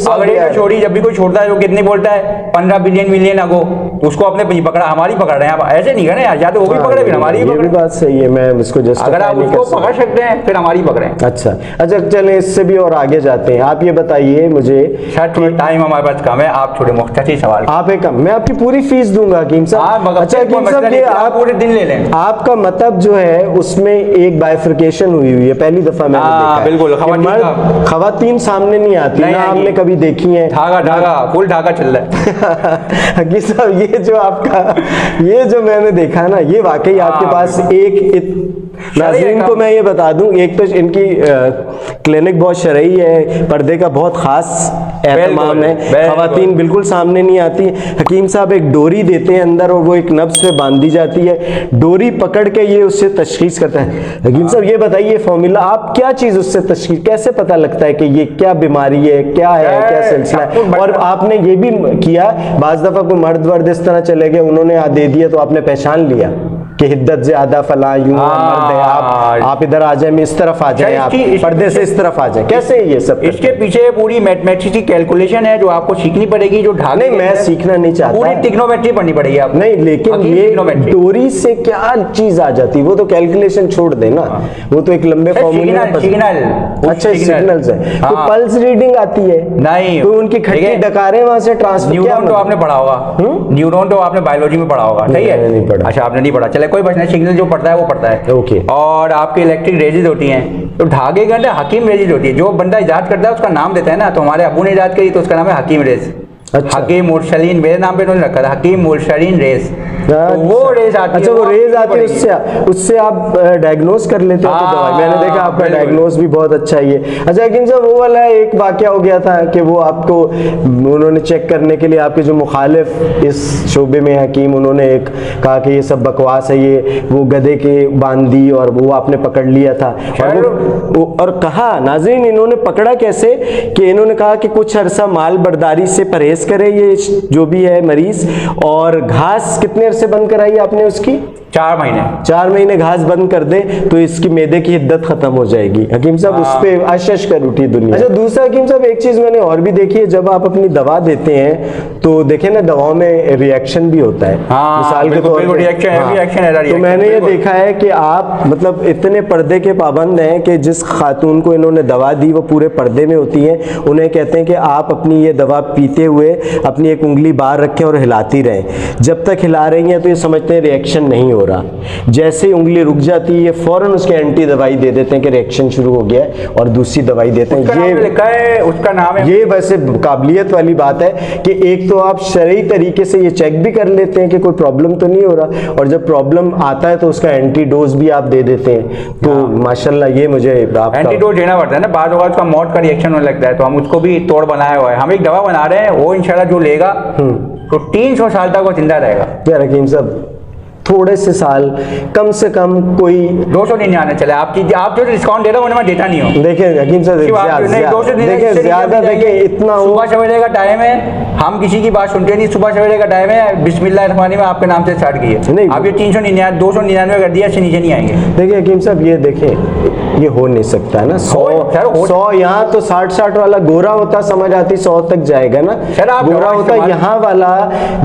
अगर छोड़ी जब भी कोई छोड़ता है वो कितनी बोलता है 15 बिलियन मिलियन अगो, उसको अपने पकड़ा, हमारी पकड़ रहे हैं आप, ऐसे नहीं करें यार, या तो वो भी पकड़े फिर हमारी भी पकड़े। बात सही है, मैं इसको जस्ट अगर आप उसको पकड़ सकते हैं फिर हमारी पकड़े। अच्छा, चलें इससे भी और आगे जाते हैं। आप ये बताइए मुझे, टाइम हमारे पास कम है, आप थोड़े मुख्तसर सवाल, आप एक मैं आपकी पूरी फीस दूंगा हकीम साहब। अच्छा हकीम साहब, ये आप पूरे दिन ले लें, आपका मतलब जो है उसमें एक बाइफर्केशन हुई है, पहली दफा मैंने देखा है। बिल्कुल, खवातीन सामने नहीं आती ना, आपने कभी देखी है? ढाका फुल ढाका चल रहा है। हकीम साहब, ये जो आपका ये जो मैंने देखा ना, ये वाकई आपके पास नाज़रीन को मैं ये बता दूं, एक तो इनकी क्लिनिक बहुत शरई है, पर्दे का बहुत खास एहतमाम है, खवातीन बिल्कुल सामने नहीं आती। हकीम साहब एक डोरी देते हैं अंदर और वो एक नब्ज पे बांधी जाती है, डोरी पकड़ के ये उससे तशखीस करता है। हकीम साहब ये बताइए फॉर्मूला, आप क्या चीज़ उससे तशखीस, कैसे पता लगता है कि ये क्या बीमारी है, क्या है, क्या सिलसिला है? और आपने ये भी किया, बाज़ दफ़ा कोई मर्द वर्द इस तरह चले गए, उन्होंने दे दिया तो आपने पहचान लिया? कि हिद्दत ज्यादा फला यूं मर्द है, आप इधर आ जाए, इस तरफ आ जाए, आप पर्दे से इस तरफ आ जाए, कैसे ये सब? इसके पीछे पूरी मैथमेटिक्स की कैलकुलेशन है जो आपको सीखनी पड़ेगी, जो ढाले। नहीं, मैं सीखना नहीं चाहता, पूरी ट्रिग्नोमेट्री पढ़नी पड़ेगी आपको। नहीं, लेकिन ये डोरी से क्या चीज आ जाती, वो तो कैलकुलेशन छोड़ देना, वो तो एक लंबे फॉर्मूले में। सिग्नल, अच्छा, सिग्नल्स है, तो पल्स रीडिंग आती है नहीं, तो उनकी खट्टी डकारें वहां से ट्रांसफर। न्यूरॉन तो आपने पढ़ा होगा, न्यूरॉन तो आपने बायोलॉजी में पढ़ा होगा, सही है? नहीं पढ़ा। अच्छा, आपने नहीं पढ़ा, चले कोई बात नहीं, सिग्नल जो पढ़ता है वो पढ़ता है। ओके। और आपकी इलेक्ट्रिक रेजिज होती हैं, तो धागे के अंदर हकीम रेजिज होती है, जो बंदा इजाद करता है उसका नाम देता है ना, तो हमारे अबू ने इजाद करी तो उसका नाम है हकीम रेज। अच्छा। हकीम मुरसलीन, मेरे नाम पे उन्होंने रखा था हकीम मुरसलीन रेस। तो वो रेस आती है। अच्छा, वो रेज आती है, उससे आप डायग्नोस कर लेते हो दवाई। मैंने देखा आपका डायग्नोस भी बहुत अच्छा ही है। अच्छा हकीम साहब, वो वाला एक वाकया हो गया था कि वो आपको उन्होंने चेक करने के लिए आपके जो मुखालिफ इस शोबे में हकीम, उन्होंने एक कहा कि ये सब बकवास है, ये वो गधे के बांध दी और वो आपने पकड़ लिया था, और कहा नाज़रीन इन्होंने पकड़ा कैसे कि इन्होंने कहा कि कुछ अरसा माल बर्दारी से परहेज करे ये जो भी है मरीज, और घास कितने अरसे बंद कराई आपने उसकी? 4 महीने। 4 महीने घास बंद कर दे तो इसकी मैदे की हिद्दत खत्म हो जाएगी। हकीम साहब उस पे आशश कर उठी दुनिया। अच्छा, दूसरा हकीम साहब एक चीज मैंने और भी देखी है, जब आप अपनी दवा देते हैं तो देखें ना, दवाओं में रिएक्शन भी होता है। मिसाल के तौर पर तो मैंने ये देखा है कि आप मतलब इतने पर्दे के पाबंद हैं कि जिस खातून को इन्होंने दवा दी वो पूरे पर्दे में होती है, उन्हें कहते हैं कि आप अपनी ये दवा पीते हुए अपनी एक उंगली बाहर रखें और हिलाती रहें। जब तक हिला रही हैं तो ये समझते हैं रिएक्शन नहीं हो रहा, जैसे ही उंगली रुक जाती है ये फौरन उसके एंटी दवाई दे देते हैं कि रिएक्शन शुरू हो गया है और दूसरी दवाई देते हैं। ये लिखा है, उसका नाम है। ये वैसे काबिलियत वाली बात है कि एक तो आप शरई तरीके से ये चेक भी कर लेते हैं कि कोई प्रॉब्लम तो नहीं हो रहा, और जब प्रॉब्लम आता है तो उसका एंटी डोज भी आप दे देते हैं। तो माशाल्लाह ये मुझे एंटी डोज देना पड़ता है ना, बाद होगा उसका मौत का रिएक्शन होने लगता है, तो हम उसको भी तोड़ बनाया हुआ है। हम एक दवा बना रहे हैं, वो इंशाल्लाह जो लेगा तो 300 साल तक वो जिंदा रहेगा। यार हकीम साहब थोड़े से साल, कम से कम कोई 299 चले, आप जो डिस्काउंट दे रहे हो मैं देता नहीं हूँ। देखिए हकीम साहब ज्यादा देखिए इतना सुबह सवेरे का टाइम है, हम किसी की बात सुनते नहीं, सुबह सवेरे का टाइम है, बिस्मिल्लाहिर्रहमानिर्रहीम में आपके नाम से स्टार्ट किए, नहीं आप ये 399 299 कर दिया, इससे नीचे नहीं आएंगे। देखिए हकीम साहब ये देखें, ये हो नहीं सकता है ना। 100 यहाँ तो 60 वाला गोरा होता समझ आती 100 तक जाएगा ना, गोरा होता यहाँ वाला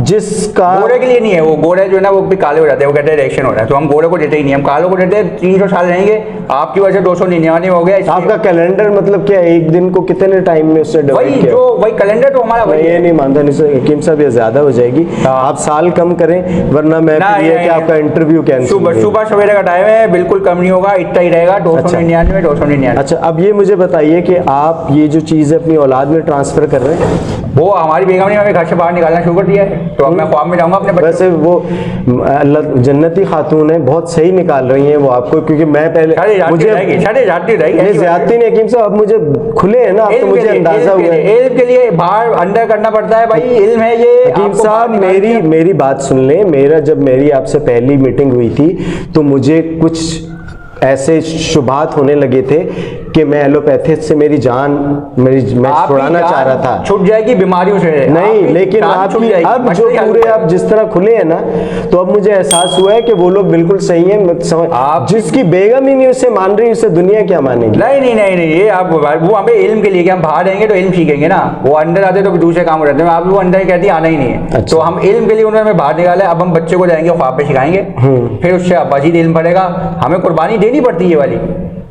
जिसका गोरे के लिए नहीं है, वो गोरे जो है ना वो भी काले हो जाते हैं, वो कहते हैं रिएक्शन हो रहा है, तो हम गोरे को देते ही नहीं, हम कालों को देते हैं। 300 साल रहेंगे, आपकी वजह से 299 हो गया। आपका कैलेंडर मतलब क्या, एक दिन को कितने टाइम में उससे वही कैलेंडर तो हमारा वही ये नहीं मानता नहीं सर हकीम साहब, ये ज्यादा हो जाएगी, आप साल कम करें, वरना मैं कि आपका इंटरव्यू कैंसिल। सुबह सवेरे का टाइम है, बिल्कुल कम नहीं होगा, इतना ही रहेगा 299। अच्छा, अब ये मुझे बताइए कि आप ये जो चीज़ अपनी औलाद में ट्रांसफर कर रहे हैं, वो हमारी बेगम ने हमें घर से बाहर निकालना शुरू कर दिया है, तो अब मैं ख्वाब में जाऊंगा अपने बच्चे। वैसे वो जन्नती खातून है, बहुत सही निकाल रही हैं वो आपको, क्योंकि मैं पहले मुझे ज्यादती नहीं हकीम साहब, अब मुझे खुले है ना, अब तो मुझे अंदाजा हुआ है। इल्म के लिए बाहर अंदर करना पड़ता है भाई, इल्म है ये। हकीम साहब मेरी बात सुन लें, जब मेरी आपसे पहली मीटिंग हुई थी तो मुझे कुछ ऐसे शुभात होने लगे थे कि मैं एलोपैथी से मैं छुड़ाना चाह रहा था, छूट जाएगी बीमारियों से नहीं, लेकिन आपकी अब जो पूरे आप जिस तरह खुले हैं ना, तो अब मुझे एहसास हुआ है कि वो लोग बिल्कुल सही है। जिसकी बेगम ही नहीं उसे मान रही, उसे दुनिया क्या मानेगी? नहीं, ये आप वो हमें इल्म के लिए, हम बाहर रहेंगे तो इल्म सीखेंगे ना, वो अंदर आते तो दूसरे काम हो जाते हैं, आप वो अंदर कहती आना ही नहीं है। अच्छा। तो हम इल्म के लिए उन्होंने हमें बाहर निकाला, अब हम बच्चे को जाएंगे ख्वाब पे सिखाएंगे, फिर उससे मजीद इल्म पड़ेगा, हमें कुर्बानी देनी पड़ती है ये वाली।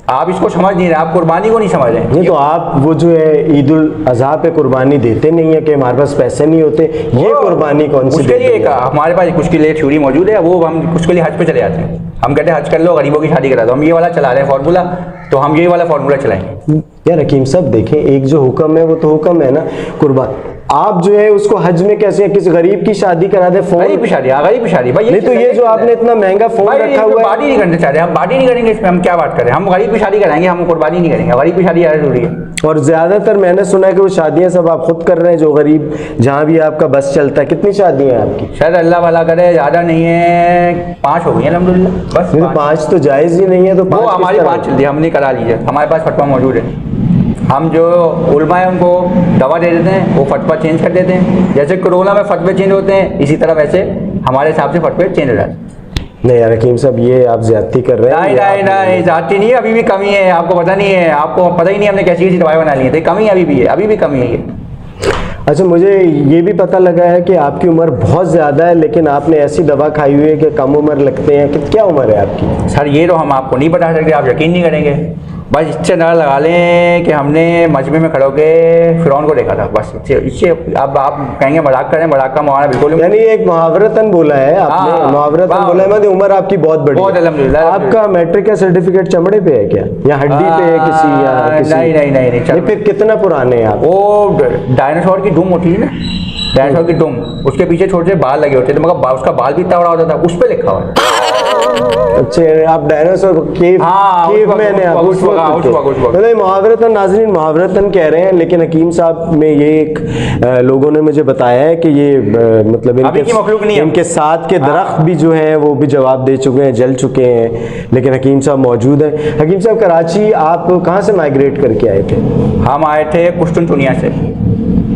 आप इसको समझ नहीं रहे, आप कुर्बानी को नहीं समझ रहे। नहीं तो आप वो जो है ईद उल अज़हा पे कुर्बानी देते नहीं है कि हमारे पास पैसे नहीं होते, ये कुर्बानी कौन सी? उसके लिए हमारे पास उसके लिए थ्योरी मौजूद है, वो हम उसके लिए हज पे चले जाते हैं। हम कहते हैं हज कर लो, गरीबों की शादी करा दो, हम ये वाला चला रहे हैं फार्मूला, तो हम ये वाला फार्मूला चलाएंगे। यार हकीम साहब देखें, एक जो हुक्म है वो तो हुक्म है ना, कुर्बान आप जो है उसको हज में कैसे किसी गरीब की शादी करा दे, फोन गरीब की शादी भाई, नहीं तो ये जो आपने इतना महंगा फोन रखा हुआ है, बात ही नहीं करना चाह रहे, हम बात ही नहीं करेंगे इसमें, हम क्या बात करें, हम गरीब की शादी कराएंगे, हम कुर्बानी नहीं करेंगे, गरीब की शादी जरूरी है। और ज्यादातर मैंने सुना है कि वो शादियां सब आप खुद कर रहे हैं, जो गरीब जहाँ भी आपका बस चलता है। कितनी शादियां हैं आपकी? शायद अल्लाह वाला करे, ज्यादा नहीं है, 5 हो गई है अल्हम्दुलिल्लाह, बस 5 तो जायज ही नहीं है, तो वो हमारी 5 चल रही है, हमने करा लीजिए, हमारे पास फतवा मौजूद है। हम जो उलमा है उनको दवा दे देते हैं, वो फतवा चेंज कर देते हैं, जैसे कोरोना में फतवे चेंज होते हैं, इसी तरह वैसे हमारे हिसाब से फतवे चेंज हो जाते हैं। नहीं यार हकीम साहब, ये आप ज्यादती कर रहे हैं। नहीं नहीं नहीं, जाती नहीं है, अभी भी कमी है, आपको पता नहीं है, आपको पता ही नहीं हमने कैसी कैसी दवाई बना ली है, तो कमी अभी भी है, अभी भी कमी है ये। अच्छा, मुझे ये भी पता लगा है कि आपकी उम्र बहुत ज़्यादा है, लेकिन आपने ऐसी दवा खाई हुई है कि कम उम्र लगते हैं। कि क्या उम्र है आपकी? सर ये तो हम आपको नहीं बता सकते, आप यकीन नहीं करेंगे। बस इससे अंदाजा लगा लें कि हमने मजमे में खड़े होकर फिरौन को देखा था, बस इससे अब आप कहेंगे मजाक करें, मजाक का मुहावरा बिल्कुल नहीं। यानी एक मुहावरतन बोला है आपने, हाँ, मुहावरतन बोला है, मतलब उम्र आपकी बहुत बड़ी बहुत है। अल्हम्दुलिल्लाह। आपका मैट्रिक का सर्टिफिकेट चमड़े पे है क्या, या हड्डी पे है किसी, या किसी? नहीं नहीं नहीं नहीं, फिर कितना पुराने हैं आप? वो डायनासोर की दुम होती है ना, डायनासोर की दुम, उसके पीछे छोटे से बाल लगे होते थे, मगर उसका बाल भी इतना बड़ा होता था, उस पर लिखा हुआ है। अच्छा, आप डायनासोर केव, हाँ, केव में ने आप उस वक्त मतलब मुहावरतन, नाज़रीन मुहावरतन कह रहे हैं, लेकिन हकीम साहब में ये एक लोगों ने मुझे बताया है कि ये मतलब इनके साथ के दरख्त भी जो है वो भी जवाब दे चुके हैं, जल चुके हैं, लेकिन हकीम साहब मौजूद हैं। हकीम साहब, कराची आप कहाँ से माइग्रेट करके आए थे? हम आए थे कुश्तुनतुनिया से।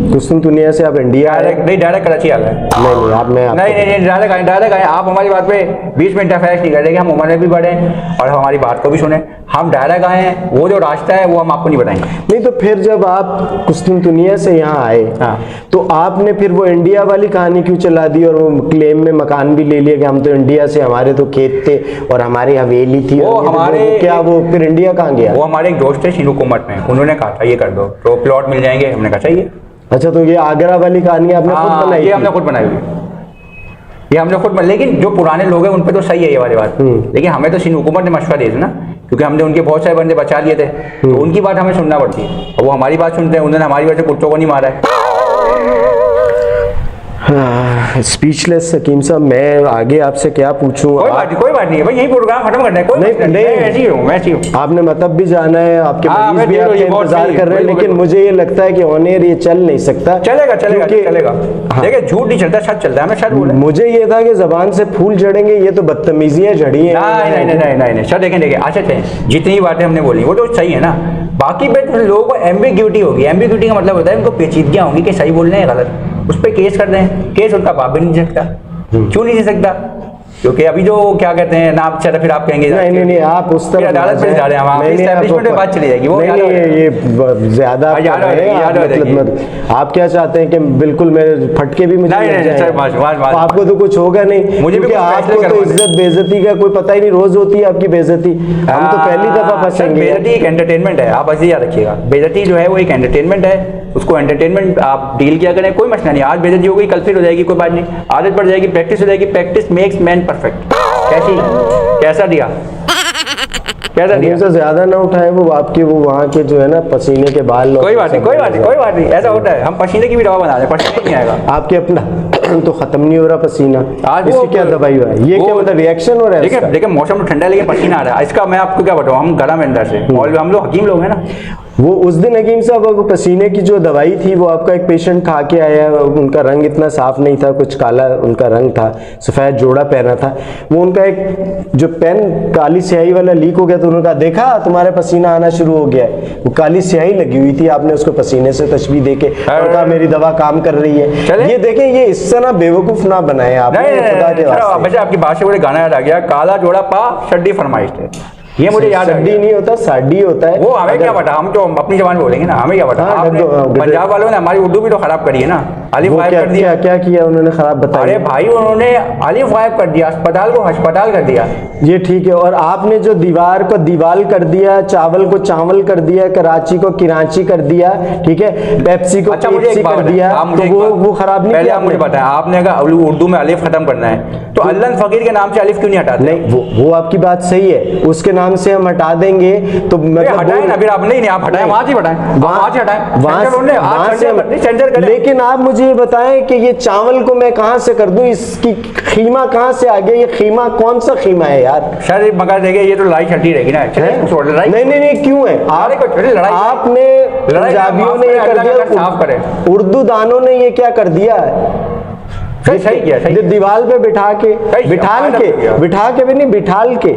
कुश्तुनतुनिया से आप इंडिया आए? नहीं, डायरेक्ट कराची आ गए। नहीं आप मैं नहीं, डायरेक्ट आए। आप हमारी बात पे 20 मिनट इंटरफेयर नहीं करेंगे, हम उम्र में भी बढ़े और हमारी बात को भी सुने। हम डायरेक्ट आए हैं, वो जो रास्ता है वो हम आपको नहीं बताएंगे। नहीं, तो फिर जब आप कुश्तुनतुनिया से यहाँ आए, हाँ, तो आपने फिर वो इंडिया वाली कहानी क्यों चला दी और वो क्लेम में मकान भी ले लिया कि हम तो इंडिया से, हमारे तो खेत थे और हमारी हवेली थी? वो हमारे क्या वो फिर इंडिया कहाँ गया? वो हमारे एक दोस्त थे सिंधु हुकूमत में, उन्होंने कहा था ये कर दो तो प्लॉट मिल जाएंगे, हमने कहा चाहिए। अच्छा, तो ये आगरा वाली कहानी आपने खुद बनाई? ये हमने खुद बनाई हुई, ये हमने खुद बनाई, लेकिन जो पुराने लोग हैं उन पे तो सही है ये वाली बात, लेकिन हमें तो सिंध हुकूमत ने मशवरा दिया था ना, क्योंकि हमने उनके बहुत सारे बंदे बचा लिए थे, तो उनकी बात हमें सुनना पड़ती है, और वो हमारी बात सुनते हैं। उन्होंने हमारी वजह से कुत्तों को नहीं मारा है। स्पीचलेस हकीम साहब, मैं आगे आपसे क्या पूछूं? कोई बात नहीं है भाई, यही प्रोग्राम खत्म करना है। कोई नहीं, ऐसी हूँ। आपने मतलब भी जाना है, आपके मरीज भी आपके इंतजार कर रहे हैं, लेकिन मुझे ये लगता है कि ऑन एयर ये चल नहीं सकता। चलेगा। देखिए, झूठ नहीं चलता, सच चलता है, हमें सच बोला। मुझे ये था कि जबान से फूल झड़ेंगे, ये तो बदतमीजियां झड़ी हैं। नहीं सर, देखें अच्छा जितनी बातें हमने बोली वो तो सही है ना, बाकी पे लोगों को एम्बिग्यूटी होगी। एम्बिग्यूटी का मतलब होता है उनको पेचीदगियां होंगी कि सही बोल रहे हैं गलत, उस पर केस कर दें। केस उनका बाप भी नहीं दे सकता। क्यों नहीं दे सकता? क्योंकि अभी जो क्या कहते हैं ना, चलो फिर आप कहेंगे नहीं आप उस तरह अदालत में जा रहे हैं, एस्टैब्लिशमेंट में बात चली जाएगी। वो ये ज्यादा आप क्या चाहते हैं कि बिल्कुल मैं फटके भी मुझे आपको तो कुछ होगा नहीं, मुझे भी आपको तो इज्जत बेइज्जती का कोई पता ही नहीं, रोज होती है आपकी बेइज्जती, हम तो पहली दफा फंसेंगे। बेइज्जती एक एंटरटेनमेंट है, आप ऐसे याद रखिएगा, बेइज्जती जो है वो एक एंटरटेनमेंट है, उसको एंटरटेनमेंट आप डील किया करें, कोई मसला नहीं। आज बेइज्जती हो गई, कल फिर हो जाएगी, कोई बात नहीं, आदत पड़ जाएगी, प्रैक्टिस हो जाएगी। Practice makes man perfect. कैसा दिया ज्यादा ना उठाए वो आपके, वो वहाँ के जो है ना पसीने के बाल। कोई बात नहीं, ऐसा होता है, हम पसीने की भी दवा बना रहे हैं, पसीने नहीं आएगा आपके अपना तो खत्म नहीं हो रहा पसीना, आज इसकी क्या दवाई हुआ है? ये क्या मतलब रिएक्शन हो रहा है? देखिए मौसम तो ठंडा है लेकिन पसीना आ रहा है, इसका मैं आपको क्या बताऊँ, हम गर्म अंदर से, और हम लोग हकीम लोग हैं ना। वो उस दिन हकीम साहब वो पसीने की जो दवाई थी वो आपका एक पेशेंट खा के आया, उनका रंग इतना साफ नहीं था, कुछ काला उनका रंग था, सफ़ेद जोड़ा पहना था, वो उनका एक जो पेन काली स्याही वाला लीक हो गया, तो उन्होंने कहा देखा तुम्हारे पसीना आना शुरू हो गया है, वो काली स्याही लगी हुई थी, आपने उसको पसीने से तशबीह देके और कहा मेरी दवा काम कर रही है। ये देखें, ये इससे ना बेवकूफ़ ना बनाए आप, खुदा के वास्ते। आपकी बात से मुझे गाना याद आ गया, काला जोड़ा पा शड्डी फरमाइश थे, ये मुझे याद है। नहीं होता, साडी होता है। वो हमें क्या पता, हम तो अपनी जबान बोलेंगे ना, हमें क्या पता। पंजाब वालों ने हमारी उर्दू भी तो खराब करी है ना, अलिफ गायब कर दिया। क्या किया उन्होंने खराब बताया? अरे भाई उन्होंने अलिफ गायब कर दिया, अस्पताल को हस्पताल कर दिया। ये ठीक है, और आपने जो दीवार को दीवाल कर दिया, चावल को चावल कर दिया, कराची को किराची कर दिया, ठीक है, पेप्सी को पेप्सी कर दिया, तो वो खराब नहीं किया? मुझे बताया आपने अगर उर्दू में अलिफ खत्म करना है तो अल्लाह फकीर के नाम से अलिफ क्यों नहीं हटाते? नहीं, वो आपकी बात सही है, उसके नाम से हम हटा देंगे तो मतलब हटाएं ना, फिर आप नहीं आप हटाएं, वहां से हटाएं, वहां से हटाएं। लेकिन आप मुझे ये बताएं कि ये चावल को मैं कहां से कर दूं, इसकी खीमा कहां से आ गया? ये खीमा कौन सा खीमा है यार? सर मगर देखिए ये तो लड़ाई छटी रहेगी ना। नहीं क्यों है? आपने पंजाबियों ने ये कर दिया, साफ करें, उर्दू दानों ने ये क्या कर दिया? सही किया, दीवार पे बिठा के भी नहीं, बिठाल के।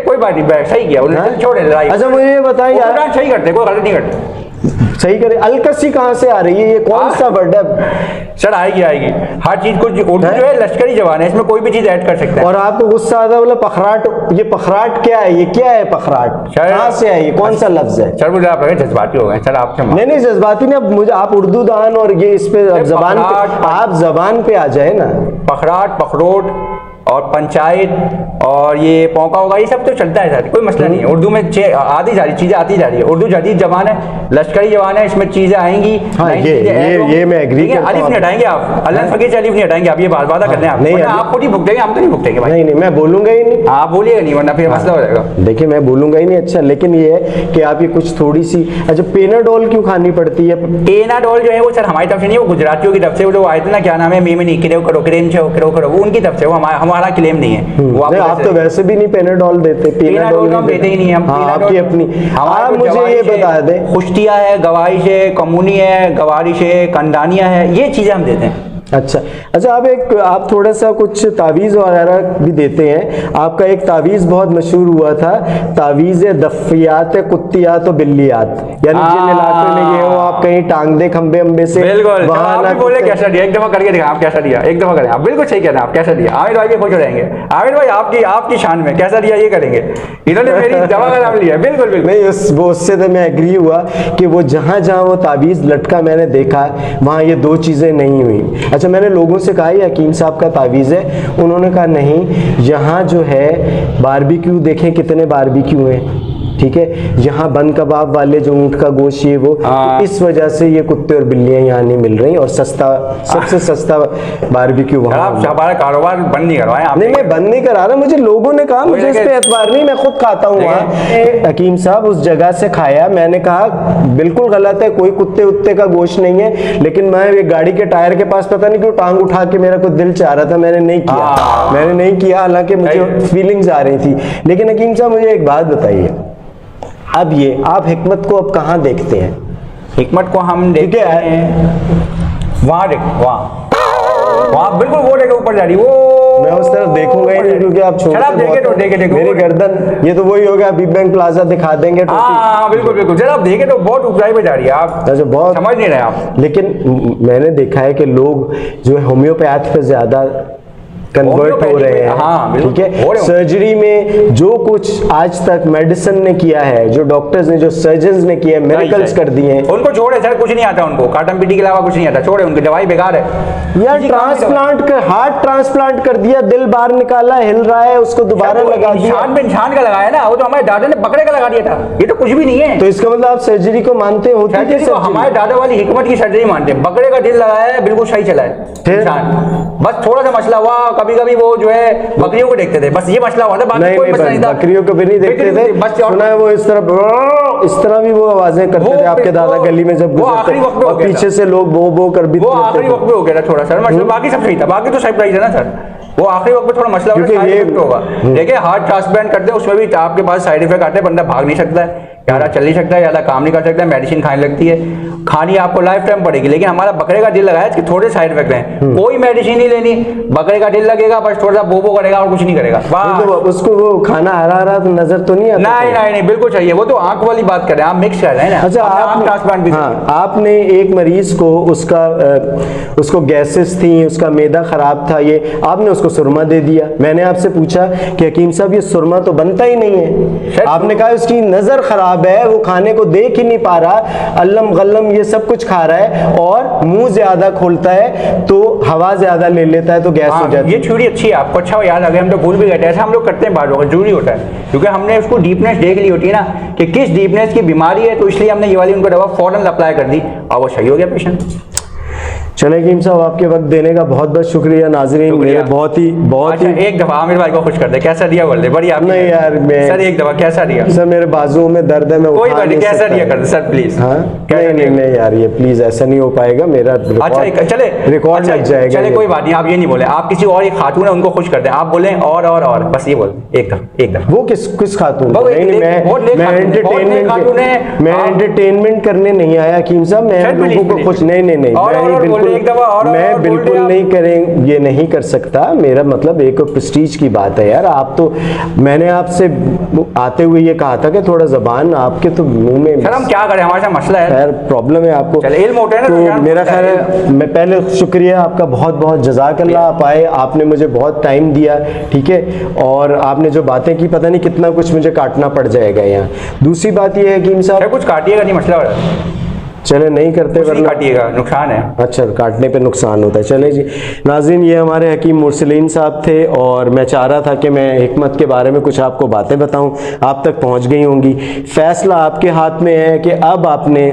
कोई बात नहीं, सही किया उन्होंने, छोड़े लड़ाई। अच्छा मुझे ये बताइए यार, सही करते, कोई गलत नहीं करते। सही करे। अलकसी कहाँ से आ रही है, ये कौन सा वर्ड है? सर आएगी आएगी, हर चीज को उर्दू जो है लश्करी जबान है, इसमें कोई भी चीज ऐड कर सकते हैं। और आपको गुस्सा आता है बोला पखराट, ये पखराट क्या है, ये क्या है पखराट, कहाँ से है, ये कौन सा लफ्ज है? सर मुझे आप लगे जज्बाती हो गए सर आपसे। नहीं जज्बाती नहीं, अब मुझे आप उर्दू दान और ये इस पे अब जबान पे, आप जबान पे आ जाए ना। पखराट, पखरोट और पंचायत और ये पौका होगा, ये सब तो चलता है सर, कोई मसला नहीं है। उर्दू में आती जा रही चीजें आती जा रही है। उर्दू जदीद जबान है, लश्करी जबान है, इसमें चीजें आएंगी। हाँ, ये मैं एग्री करता हूं। अलिफ नहीं हटाएंगे आप, अल्लाह फकीर से अलिफ नहीं हटाएंगे आप, ये बात वादा कर रहे हैं आप। नहीं आप खुद ही भुगतेंगे, हम तो नहीं भुगतेंगे भाई। नहीं मैं बोलूंगा ही नहीं, आप बोलिएगा नहीं वरना फिर मसला हो जाएगा। देखिए मैं बोलूंगा ही नहीं। अच्छा लेकिन ये है कि आप ये कुछ थोड़ी सी, अच्छा पेनाडोल क्यों खानी पड़ती है? पेनाडोल जो है वो सर हमारी तरफ से नहीं, वो गुजरातियों की तरफ से, वो जो आए थे ना क्या नाम है, में नहीं किरो करो क्रेम छो करो करो, वो उनकी तरफ से, वो हमारा क्लेम नहीं है। आप तो वैसे भी नहीं पेनाडोल देते, पेनाडोल हम देते ही नहीं हम। आपकी अपनी। आप मुझे ये बता दें, खुश्तिया है, गवाइश है, कमूनी है, गवारिश है, कंदानिया है, ये चीजें हम देते हैं। अच्छा आप थोड़ा सा कुछ तावीज़ वगैरह भी देते हैं। आपका एक तावीज़ बहुत मशहूर हुआ था, तावीज़ दफियात कुत्तियात और बिल्लियात, यानी जिन इलाकों में ये हो आप कहीं टांग दे खंबे अम्बे से, बिल्कुल आप भी बोले कैसा दिया, एक दफा करके दिखा आप कैसा दिया, एक दफा करें आप, बिल्कुल सही कह रहे हैं आप, कैसा दिया। आमिर भाई भी खुश हो जाएंगे, आमिर भाई आपकी शान में कैसा दिया ये करेंगे, इन्होंने मेरी दवा का नाम लिया। बिल्कुल नहीं उससे तो मैं एग्री हुआ कि वो जहाँ वो तावीज़ लटका मैंने देखा वहाँ ये दो चीज़ें नहीं हुई। अच्छा मैंने लोगों से कहा ये हकीम साहब का तावीज़ है, उन्होंने कहा नहीं, यहाँ जो है बारबेक्यू देखें कितने बारबेक्यू हैं, ठीक है, यहाँ बन कबाब वाले जो ऊँट का गोश्त ये वो, तो इस वजह से ये कुत्ते और बिल्लियाँ यहाँ नहीं मिल रही और सस्ता, सबसे सस्ता बारबेक्यू वहाँ। आप हमारा कारोबार बंद नहीं करवाएं आप। नहीं मैं बंद नहीं करा रहा, मुझे लोगों ने कहा, मुझे इस पे एतबार नहीं, मैं खुद खाता हूँ वहाँ। हकीम साहब उस जगह से खाया, मैंने कहा बिल्कुल गलत है, कोई कुत्ते उत्ते का गोश्त नहीं है, लेकिन मैं एक गाड़ी के टायर के पास पता नहीं क्यों टांग उठा के मेरा कुछ दिल चाह रहा था, मैंने नहीं किया, हालांकि मुझे फीलिंग्स आ रही थी। लेकिन हकीम साहब मुझे एक बात बताइए, अब ये आप हिकमत को अब कहाँ देखते हैं? हिकमत को हम देखते हैं वहाँ बिल्कुल वो देखो ऊपर जा रही, वो मैं उस तरफ देखूंगा ही नहीं क्योंकि आप छोटे मेरी गर्दन, ये तो वही हो गया बिग बैंग प्लाजा दिखा देंगे। हाँ बिल्कुल जरा आप देखें तो बहुत ऊंचाई पे जा रही है, आप अच्छा बहुत समझ नहीं रहे आप। लेकिन मैंने देखा है कि लोग जो है होम्योपैथ पे ज्यादा कन्वर्ट हो रहे हैं। हाँ, ठीक है, सर्जरी में जो कुछ आज तक मेडिसिन ने किया है, जो डॉक्टर्स ने, जो सर्जन्स ने किया है, मेडिकल्स कर दिए हैं, उनको छोड़े सर, कुछ नहीं आता उनको, काटम पीटी के अलावा कुछ नहीं आता, छोड़े, उनकी दवाई बेकार है यार। ट्रांसप्लांट कर, हार्ट ट्रांसप्लांट कर दिया, दिल बाहर निकाला, हिल रहा है, उसको दोबारा लगा दिया। इंसान का लगाया ना, वो तो हमारे दादा ने बकरे का लगा दिया था, ये तो कुछ भी नहीं है। तो इसका मतलब आप सर्जरी को मानते हो? हमारे दादा वाली हिकमत की सर्जरी मानते हैं, बकरे का दिल लगाया है, बिल्कुल सही चला है इंसान। बस थोड़ा सा मसला हुआ, कभी कभी वो जो है बकरियों को देखते थे, बस ये मसला हुआ था, बाकी कोई मसला नहीं था। बकरियों को भी नहीं देखते थे, बस सुना है वो इस तरह भी वो आवाजें करते थे आपके दादा गली में जब गुजरते, और पीछे से लोग बो कर भी, वो आखिरी वक्त में हो गया था थोड़ा सा मसला, बाकी सब सही था, बाकी तो सरप्राइज है ना सर, वो आखिरी वक्त में थोड़ा मसला होगा। देखिए हार्ट ट्रांसप्लांट करते हैं, उसमें भी आपके पास साइड इफेक्ट आते हैं, बंदा भाग नहीं सकता है, ज्यादा चल नहीं सकता है, ज्यादा काम नहीं कर सकता है, मेडिसिन खाने लगती है, खानी आपको लाइफ टाइम पड़ेगी। लेकिन हमारा बकरे का दिल लगाया इसके थोड़े साइड इफेक्ट हैं, कोई मेडिसिन नहीं लेनी, बकरे का दिल लगेगा, बस थोड़ा सा बोबो करेगा और कुछ नहीं करेगा। तो उसको वो खाना हरा तो नजर तो नहीं आता? नहीं बिल्कुल चाहिए, वो तो आंख वाली बात कर रहे हैं आप, मिक्स कर रहे हैं ना। अच्छा आपने एक मरीज को उसको गैसेस थी, उसका मैदा खराब था, ये आपने उसको सुरमा दे दिया। मैंने आपसे पूछा कि हकीम साहब ये सुरमा तो बनता ही नहीं है, आपने कहा उसकी नजर खराब है, वो खाने को देख ही नहीं पा रहा, अल्लम गल्लम ये सब कुछ खा रहा है और मुंह ज्यादा खोलता है तो हवा ज्यादा ले लेता है तो गैस हो जाती है। ये थ्योरी अच्छी है, आपको अच्छा याद आ गया, हम तो भूल भी गए थे, ऐसा हम लोग करते हैं बार बार, जरूरी होता है, क्योंकि हमने उसको डीपनेस देख ली होती है ना कि किस डीपनेस की बीमारी है, तो इसलिए हमने ये वाली उनको दवा फौरन अप्लाई कर दी और वो सही हो गया पेशेंट। चले हकीम साहब आपके वक्त देने का बहुत बहुत शुक्रिया। नाजरीन मेरे बहुत ही एक दफा आमिर भाई को खुश कर दे, कैसा दिया बोल दे, बड़ी आप नहीं यार मैं सर एक दफा कैसा दिया सर, मेरे बाजुओं में दर्द है, मैं कोई बात नहीं, कैसा दिया कर दे सर प्लीज। हाँ नहीं यार ये प्लीज ऐसा नहीं हो पाएगा, मेरा अच्छा चले रिकॉर्ड लग जाएगा। चले कोई बात नहीं, आप ये नहीं बोले, आप किसी और एक खातून है उनको खुश कर दे, आप बोले और बस ये बोल एक दफा। वो किस खातून? मैं एंटरटेनमेंट करने नहीं आया हकीम साहब, मैं लोगों को खुश नहीं, मैं बिल्कुल एक दफा और मैं बोल बिल्कुल दिया आप। नहीं करें, ये नहीं कर सकता। मेरा मतलब एक प्रेस्टीज की बात है यार। आप तो, मैंने आपसे आते हुए ये कहा था कि थोड़ा जबान आपके तो मुंह में, सर हम क्या करें, हमारे साथ मसला है। खैर प्रॉब्लम है आपको। चल, इल्म होता है ना, तो क्या तो मेरा होता ख्याल है, है, मैं पहले शुक्रिया आपका बहुत बहुत, जज़ाकल्लाह। आप आए, आपने मुझे बहुत टाइम दिया, ठीक है, और आपने जो बातें की, पता नहीं कितना कुछ मुझे काटना पड़ जाएगा यहाँ। दूसरी बात ये है हकीम सर साहब, कुछ काटिएगा नहीं, मसला हो रहा है। चले नहीं करते कुछ नहीं वरना, काटिएगा, नुकसान है। अच्छा काटने पे नुकसान होता है। चले जी नाज़रीन, ये हमारे हकीम मुरसलीन साहब थे, और मैं चाह रहा था कि मैं हिकमत के बारे में कुछ आपको बातें बताऊं, आप तक पहुंच गई होंगी। फैसला आपके हाथ में है कि अब आपने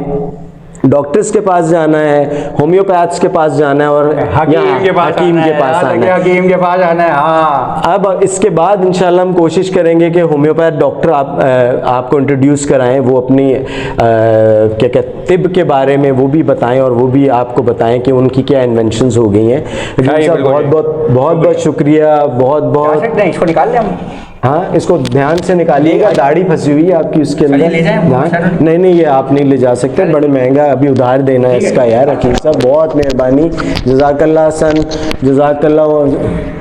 डॉक्टर्स के पास जाना है, होम्योपैथ्स के पास जाना है, और हकीम के पास हकीम के पास आना है। हकीम के पास आना है, हाँ। अब इसके बाद इंशाल्लाह हम कोशिश करेंगे कि होम्योपैथ डॉक्टर आपको इंट्रोड्यूस कराएं, वो अपनी क्या कहते तिब के बारे में वो भी बताएं, और वो भी आपको बताएं कि उनकी क्या इन्वेंशंस हो गई हैं। बिल्कुल, बहुत बहुत शुक्रिया, बहुत जा बहुत। सकते हैं, इसको निकाल लें हम। हाँ, इसको ध्यान से निकालिएगा, दाढ़ी फंसी हुई है आपकी उसके अंदर। ले जाएं, हाँ, नहीं नहीं, ये आप नहीं ले जा सकते, बड़े महंगा अभी उधार देना है इसका यार। हकीम साहब बहुत मेहरबानी, जज़ाकल्लाह सन, जज़ाकल्लाह।